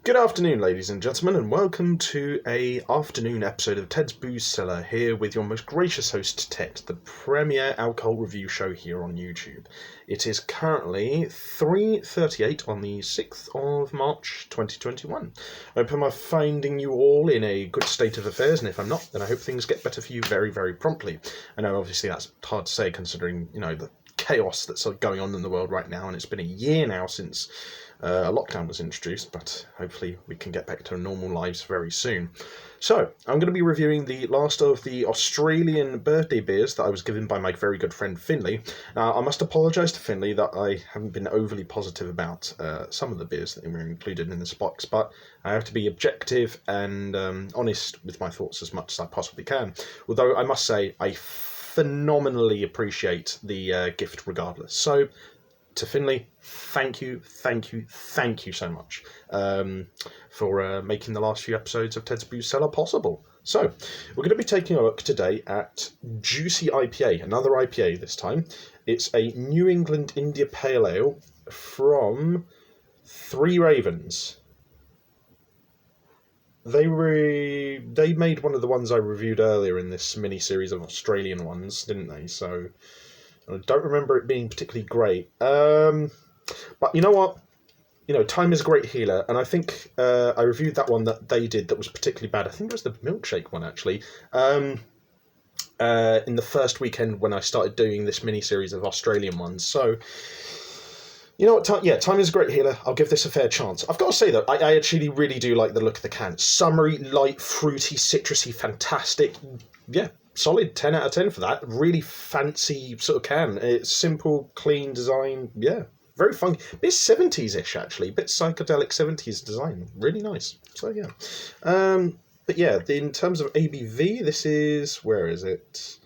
Good afternoon, ladies and gentlemen, and welcome to a afternoon episode of Ted's Booze Cellar, here with your most gracious host, Ted, the premier alcohol review show here on YouTube. It is currently 3:38 on the 6th of March 2021. I hope I'm finding you all in a good state of affairs, and if I'm not, then I hope things get better for you very, very promptly. I know obviously that's hard to say considering, the chaos that's going on in the world right now, and it's been a year now since a lockdown was introduced, but hopefully we can get back to normal lives very soon. So, I'm going to be reviewing the last of the Australian birthday beers that I was given by my very good friend Finley. Now, I must apologise to Finley that I haven't been overly positive about some of the beers that were included in this box, but I have to be objective and honest with my thoughts as much as I possibly can. Although I must say, I phenomenally appreciate the gift regardless. So, to Finley, thank you so much for making the last few episodes of Ted's Booze Cellar possible. So, we're going to be taking a look today at Juicy IPA, another IPA this time. It's a New England India Pale Ale from Three Ravens. They made one of the ones I reviewed earlier in this mini-series of Australian ones, didn't they? So I don't remember it being particularly great. But you know what? Time is a great healer, and I think I reviewed that one that they did that was particularly bad. I think it was the milkshake one, actually. In the first weekend when I started doing this mini-series of Australian ones. So, you know what? Time is a great healer. I'll give this a fair chance. I've got to say, though, I actually really do like the look of the can. Summery, light, fruity, citrusy, fantastic. Yeah. Solid 10 out of 10 for that. Really fancy sort of can. It's simple, clean design. Yeah, very funky. Bit 70s-ish, actually. Bit psychedelic 70s design. Really nice. So, yeah. But yeah, in terms of ABV, this is... Where is it?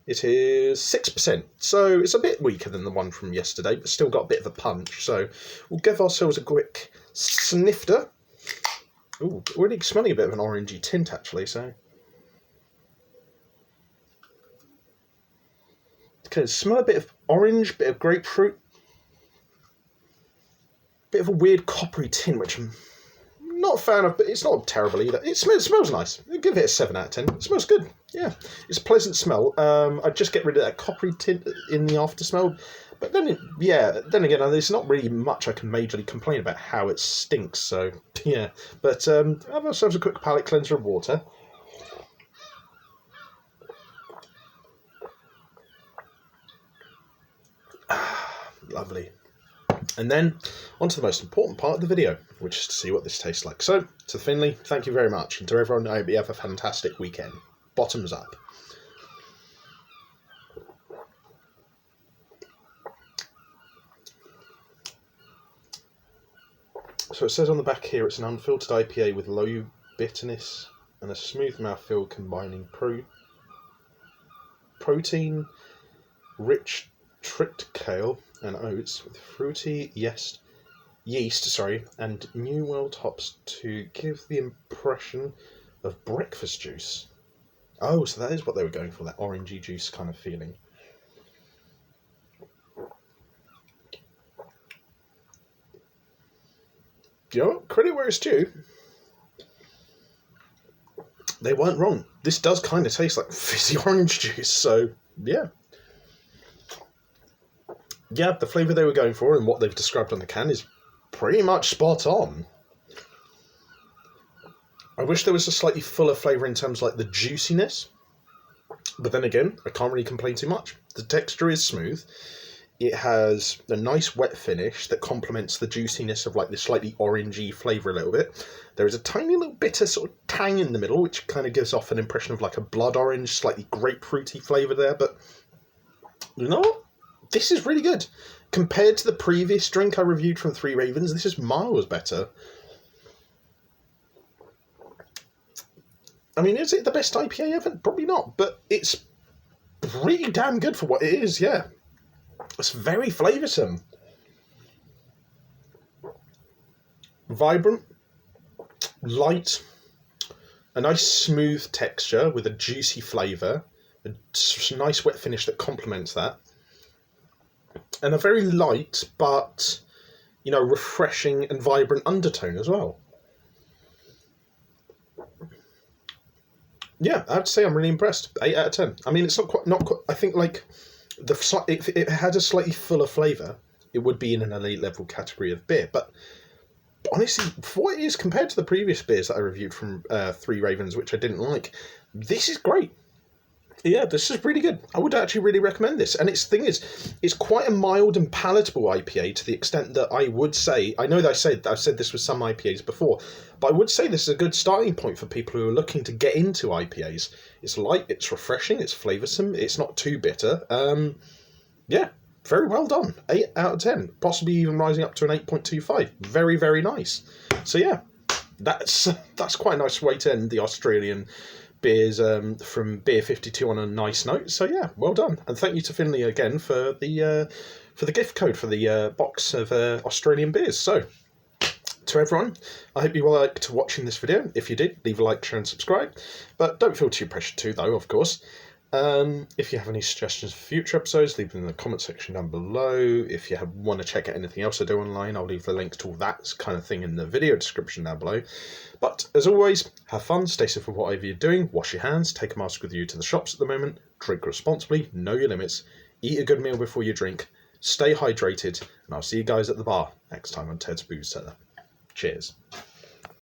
It is 6%. So it's a bit weaker than the one from yesterday, but still got a bit of a punch. So we'll give ourselves a quick snifter. Ooh, already smelling a bit of an orangey tint, actually, so... Okay, smell a bit of orange, bit of grapefruit, bit of a weird coppery tint, which I'm not a fan of, but it's not terrible either. It smells nice. I'll give it a 7 out of 10. It smells good. Yeah, it's a pleasant smell. I'd just get rid of that coppery tint in the after smell. But then again, there's not really much I can majorly complain about how it stinks. So yeah, but have ourselves a quick palate cleanser of water. Lovely. And then on to the most important part of the video, which is to see what this tastes like. So, to Finley, thank you very much. And to everyone, I hope you have a fantastic weekend. Bottoms up. So it says on the back here, it's an unfiltered IPA with low bitterness and a smooth mouthfeel combining protein-rich tripped kale and oats with fruity yeast, and New World hops to give the impression of breakfast juice. Oh, so that is what they were going for, that orangey juice kind of feeling. You know what? Credit where it's due. They weren't wrong. This does kind of taste like fizzy orange juice, so yeah. Yeah, the flavour they were going for and what they've described on the can is pretty much spot on. I wish there was a slightly fuller flavour in terms of like the juiciness, but then again, I can't really complain too much. The texture is smooth. It has a nice wet finish that complements the juiciness of like the slightly orangey flavour a little bit. There is a tiny little bitter sort of tang in the middle, which kind of gives off an impression of like a blood orange, slightly grapefruity flavour there, but you know what? This is really good. Compared to the previous drink I reviewed from Three Ravens, this is miles better. I mean, is it the best IPA ever? Probably not, but it's pretty damn good for what it is, yeah. It's very flavoursome. Vibrant, light, a nice smooth texture with a juicy flavour, a nice wet finish that complements that. And a very light but, refreshing and vibrant undertone as well. Yeah, I'd say I'm really impressed. 8 out of 10. I mean, it's not quite. I think like if it had a slightly fuller flavour, it would be in an elite level category of beer. But honestly, for what it is compared to the previous beers that I reviewed from Three Ravens, which I didn't like, this is great. Yeah, this is really good. I would actually really recommend this. And its thing is, it's quite a mild and palatable IPA to the extent that I would say, I know that I've said this with some IPAs before, but I would say this is a good starting point for people who are looking to get into IPAs. It's light, it's refreshing, it's flavoursome, it's not too bitter. Yeah, very well done. 8 out of 10, possibly even rising up to an 8.25. Very, very nice. So yeah, that's quite a nice way to end the Australian beers from Beer 52 on a nice note. So yeah, well done, and thank you to Finley again for the gift code for the box of Australian beers. So to everyone, I hope you liked watching this video. If you did, leave a like, share and subscribe, but don't feel too pressured to though, of course. If you have any suggestions for future episodes, leave them in the comment section down below. If you want to check out anything else I do online, I'll leave the links to all that kind of thing in the video description down below. But as always, have fun, stay safe with whatever you're doing, wash your hands, take a mask with you to the shops at the moment, drink responsibly, know your limits, eat a good meal before you drink, stay hydrated, and I'll see you guys at the bar next time on Ted's Booze Cellar. Cheers.